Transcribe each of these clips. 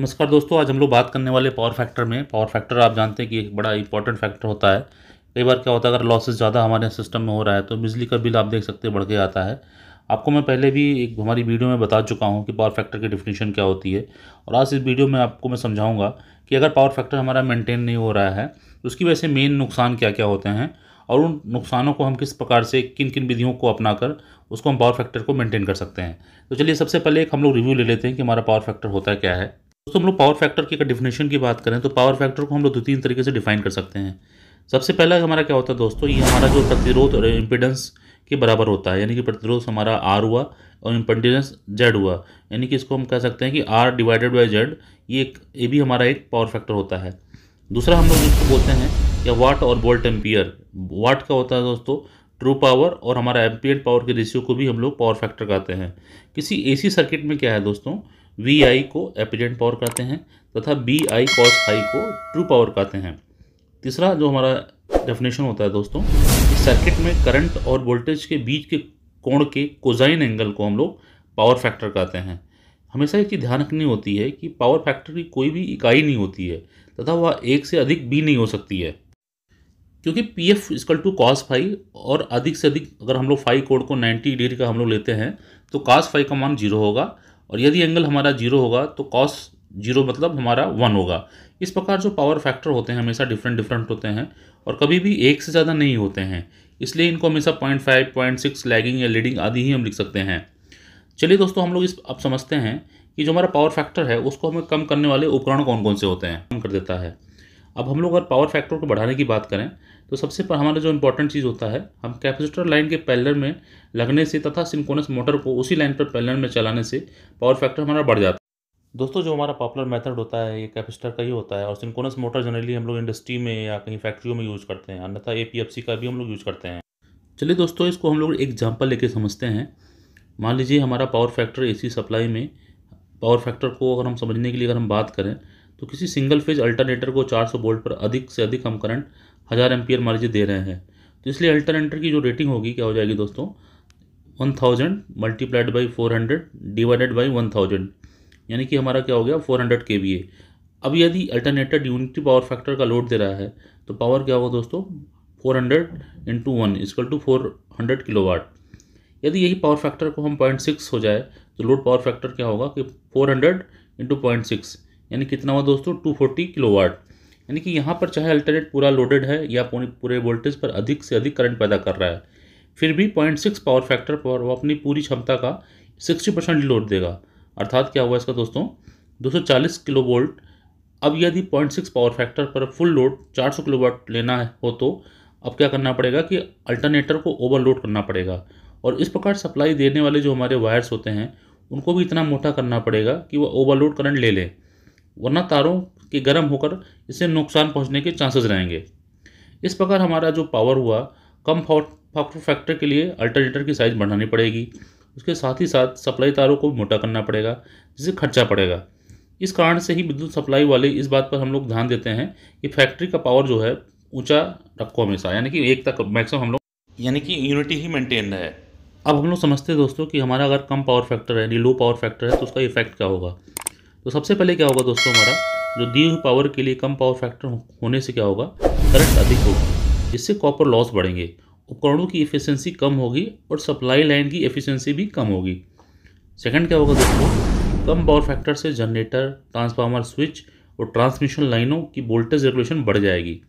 नमस्कार दोस्तों, आज हम लोग बात करने वाले पावर फैक्टर में। पावर फैक्टर आप जानते हैं कि एक बड़ा इंपॉर्टेंट फैक्टर होता है। कई बार क्या होता है, अगर लॉसेस ज़्यादा हमारे सिस्टम में हो रहा है तो बिजली का बिल आप देख सकते हैं बढ़ के आता है। आपको मैं पहले भी एक हमारी वीडियो में बता चुका हूं कि पावर फैक्टर की डेफिनेशन क्या होती है, और आज इस वीडियो में आपको मैं समझाऊंगा कि अगर पावर फैक्टर हमारा मेंटेन नहीं हो रहा है तो उसकी वजह से मेन नुकसान क्या क्या होते हैं, और उन नुकसानों को हम किस प्रकार से किन किन विधियों को अपनाकर उसको हम पावर फैक्टर को मेंटेन कर सकते हैं। तो चलिए सबसे पहले एक हम लोग रिव्यू ले लेते हैं कि हमारा पावर फैक्टर होता है क्या है। दोस्तों, हम लोग पावर फैक्टर की अगर डिफिनेशन की बात करें तो पावर फैक्टर को हम लोग दो तीन तरीके से डिफाइन कर सकते हैं। सबसे पहला हमारा क्या होता है दोस्तों, ये हमारा जो प्रतिरोध और इम्पीडेंस के बराबर होता है, यानी कि प्रतिरोध हमारा आर हुआ और इम्पीडेंस जेड हुआ, यानी कि इसको हम कह सकते हैं कि आर डिवाइडेड बाई जेड। ये भी हमारा एक पावर फैक्टर होता है। दूसरा हम लोग जिसको बोलते हैं या वाट और वोल्ट एम्पियर। वाट का होता है दोस्तों ट्रू पावर, और हमारा एम्पियर पावर के रेशियो को भी हम लोग पावर फैक्टर कहते हैं। किसी एसी सर्किट में क्या है दोस्तों, वी आई को एपिजेंट पावर कहते हैं तथा बी आई कॉस फाई को ट्रू पावर कहते हैं। तीसरा जो हमारा डेफिनेशन होता है दोस्तों, इस सर्किट में करंट और वोल्टेज के बीच के कोण के कोसाइन एंगल को हम लोग पावर फैक्टर कहते हैं। हमेशा एक चीज़ ध्यान रखनी होती है कि पावर फैक्टर की कोई भी इकाई नहीं होती है तथा वह एक से अधिक भी नहीं हो सकती है, क्योंकि P F equal to cos phi, और अधिक से अधिक अगर हम लोग फाई कोड को 90 डिग्री का हम लोग लेते हैं तो कॉस फाई का मान 0 होगा, और यदि एंगल हमारा 0 होगा तो कॉस 0 मतलब हमारा 1 होगा। इस प्रकार जो पावर फैक्टर होते हैं हमेशा डिफरेंट डिफरेंट होते हैं और कभी भी एक से ज़्यादा नहीं होते हैं, इसलिए इनको हमेशा 0.5, 0.6 लैगिंग या लीडिंग आदि ही हम लिख सकते हैं। चलिए दोस्तों, हम लोग इस अब समझते हैं कि जो हमारा पावर फैक्टर है उसको हमें कम करने वाले उपकरण कौन कौन से होते हैं, कम कर देता है। अब हम लोग अगर पावर फैक्टर को बढ़ाने की बात करें तो सबसे पर हमारा जो इंपॉर्टेंट चीज़ होता है, हम कैपेसिटर लाइन के पैरेलल में लगने से तथा सिंक्रोनस मोटर को उसी लाइन पर पैरेलल में चलाने से पावर फैक्टर हमारा बढ़ जाता है। दोस्तों, जो हमारा पॉपुलर मेथड होता है ये कैपेसिटर का ही होता है, और सिंक्रोनस मोटर जनरली हम लोग इंडस्ट्री में या कहीं फैक्ट्रियों में यूज़ करते हैं, अन्यथा एपीएफसी का भी हम लोग यूज़ करते हैं। चलिए दोस्तों, इसको हम लोग एक एग्जाम्पल लेके समझते हैं। मान लीजिए हमारा पावर फैक्टर एसी सप्लाई में, पावर फैक्टर को अगर हम समझने के लिए अगर हम बात करें तो किसी सिंगल फेज अल्टरनेटर को 400 वोल्ट पर अधिक से अधिक हम करंट 1000 एम्पियर मान लीजिए दे रहे हैं, तो इसलिए अल्टरनेटर की जो रेटिंग होगी क्या हो जाएगी दोस्तों, 1000 मल्टीप्लाइड बाई 400 डिवाइडेड बाई 1000, यानी कि हमारा क्या हो गया 400 kVA। अब यदि अल्टरनेटर यूनिटी पावर फैक्टर का लोड दे रहा है तो पावर क्या होगा दोस्तों, 400 इंटू 1 इक्वल टू 400 किलोवाट। यदि यही पावर फैक्टर को हम 0.6 हो जाए तो लोड पावर फैक्टर क्या होगा कि 400 इंटू 0.6, यानी कितना हुआ दोस्तों 240 किलोवाट। यानी कि यहाँ पर चाहे अल्टरनेट पूरा लोडेड है या पूरे वोल्टेज पर अधिक से अधिक करंट पैदा कर रहा है, फिर भी 0.6 पावर फैक्टर पर वो अपनी पूरी क्षमता का 60% लोड देगा। अर्थात क्या हुआ इसका दोस्तों, 240 किलो वोल्ट। अब यदि 0.6 पावर फैक्टर पर फुल लोड 400 किलोवाट लेना हो तो अब क्या करना पड़ेगा कि अल्टरनेटर को ओवरलोड करना पड़ेगा, और इस प्रकार सप्लाई देने वाले जो हमारे वायर्स होते हैं उनको भी इतना मोटा करना पड़ेगा कि वह ओवरलोड करंट ले लें, वरना तारों के गर्म होकर इससे नुकसान पहुंचने के चांसेस रहेंगे। इस प्रकार हमारा जो पावर हुआ, कम पावर फैक्टर के लिए अल्टरनेटर की साइज़ बढ़ानी पड़ेगी, उसके साथ ही साथ सप्लाई तारों को मोटा करना पड़ेगा जिससे खर्चा पड़ेगा। इस कारण से ही विद्युत सप्लाई वाले इस बात पर हम लोग ध्यान देते हैं कि फैक्ट्री का पावर जो है ऊंचा रखो हमेशा, यानी कि एक तक मैक्सिमम हम लोग, यानी कि यूनिटी ही मेंटेन रहे। अब हम लोग समझते हैं दोस्तों कि हमारा अगर कम पावर फैक्टर है, यानी लो पावर फैक्टर है, तो उसका इफेक्ट क्या होगा। तो सबसे पहले क्या होगा दोस्तों, हमारा जो दी हुई पावर के लिए कम पावर फैक्टर होने से क्या होगा, करंट अधिक होगी, जिससे कॉपर लॉस बढ़ेंगे, उपकरणों की एफिशिएंसी कम होगी और सप्लाई लाइन की एफिशिएंसी भी कम होगी। सेकंड क्या होगा दोस्तों, कम पावर फैक्टर से जनरेटर, ट्रांसफार्मर, स्विच और ट्रांसमिशन लाइनों की वोल्टेज रेगुलेशन बढ़ जाएगी।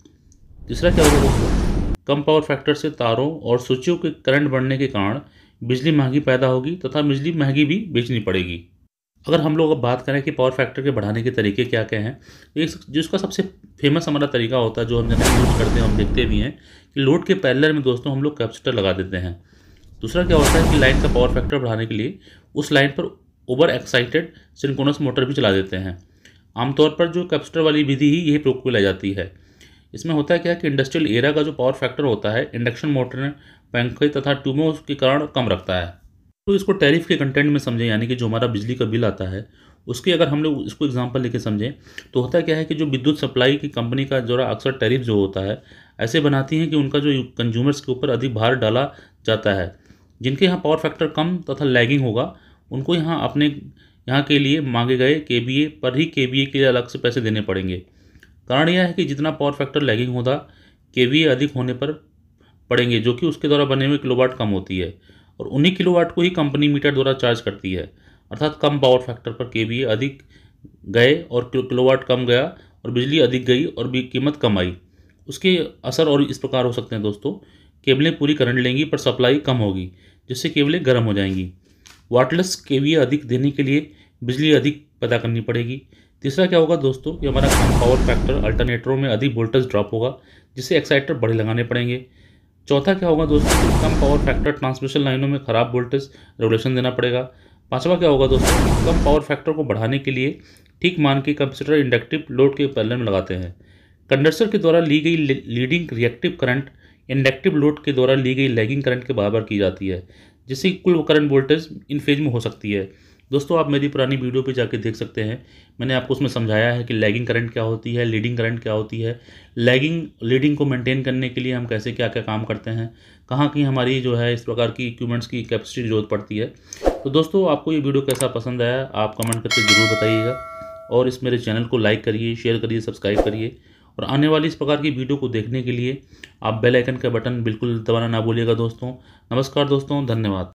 तीसरा क्या होगा दोस्तों, कम पावर फैक्टर से तारों और स्विचों के करंट बढ़ने के कारण बिजली महंगी पैदा होगी तथा बिजली महंगी भी बेचनी पड़ेगी। अगर हम लोग अब बात करें कि पावर फैक्टर के बढ़ाने के तरीके क्या क्या हैं, तो एक जिसका सबसे फेमस हमारा तरीका होता है जो हम यूज़ करते हैं, हम देखते भी हैं कि लोड के पैरेलल में दोस्तों हम लोग कैपेसिटर लगा देते हैं। दूसरा क्या होता है कि लाइन का पावर फैक्टर बढ़ाने के लिए उस लाइन पर ओवर एक्साइटेड सिंक्रोनस मोटर भी चला देते हैं। आमतौर पर जो कैपेसिटर वाली विधि ही यही प्रयोग में लाई जाती है। इसमें होता है क्या कि इंडस्ट्रियल एरा का जो पावर फैक्टर होता है इंडक्शन मोटर, पंखे तथा ट्यूबों के कारण कम रखता है। तो इसको टैरिफ के कंटेंट में समझें, यानी कि जो हमारा बिजली का बिल आता है उसके अगर हम लोग इसको एग्जांपल लेके समझें तो होता क्या है कि जो विद्युत सप्लाई की कंपनी का जो अक्सर टैरिफ जो होता है ऐसे बनाती हैं कि उनका जो कंज्यूमर्स के ऊपर अधिक भार डाला जाता है। जिनके यहाँ पावर फैक्टर कम तथा लैगिंग होगा उनको यहाँ यहाँ के लिए मांगे गए केवीए पर ही केवीए के लिए अलग से पैसे देने पड़ेंगे। कारण यह है कि जितना पावर फैक्टर लैगिंग होगा, केवीए अधिक होने पर पड़ेंगे, जो कि उसके द्वारा बने हुए किलोवाट कम होती है, और उन्हीं किलोवाट को ही कंपनी मीटर द्वारा चार्ज करती है। अर्थात कम पावर फैक्टर पर केवीए अधिक गए और किलोवाट कम गया और बिजली अधिक गई और भी कीमत कम आई। उसके असर और इस प्रकार हो सकते हैं दोस्तों, केबलें पूरी करंट लेंगी पर सप्लाई कम होगी, जिससे केबलें गर्म हो जाएंगी। वाटलेस केवीए अधिक देने के लिए बिजली अधिक पैदा करनी पड़ेगी। तीसरा क्या होगा दोस्तों कि हमारा कम पावर फैक्टर अल्टरनेटरों में अधिक वोल्टेज ड्रॉप होगा, जिससे एक्साइटर बड़े लगाने पड़ेंगे। चौथा क्या होगा दोस्तों कि कम पावर फैक्टर ट्रांसमिशन लाइनों में खराब वोल्टेज रेगुलेशन देना पड़ेगा। पांचवा क्या होगा दोस्तों कि कम पावर फैक्टर को बढ़ाने के लिए ठीक मान के कैपेसिटर इंडक्टिव लोड के पैरेलल में लगाते हैं। कंडेंसर के द्वारा ली गई leading reactive current inductive load के द्वारा ली गई लैगिंग करंट के बराबर की जाती है, जिससे कुल करंट वोल्टेज इन फेज में हो सकती है। दोस्तों आप मेरी पुरानी वीडियो पे जाके देख सकते हैं, मैंने आपको उसमें समझाया है कि लैगिंग करंट क्या होती है, लीडिंग करंट क्या होती है, लीडिंग को मेंटेन करने के लिए हम कैसे क्या क्या काम करते हैं, कहाँ की हमारी जो है इस प्रकार की इक्विपमेंट्स की कैपेसिटी की जरूरत पड़ती है। तो दोस्तों आपको ये वीडियो कैसा पसंद आया आप कमेंट करके ज़रूर बताइएगा, और इस मेरे चैनल को लाइक करिए, शेयर करिए, सब्सक्राइब करिए, और आने वाली इस प्रकार की वीडियो को देखने के लिए आप बेल आइकन का बटन बिल्कुल दबाना ना भूलिएगा दोस्तों। नमस्कार दोस्तों, धन्यवाद।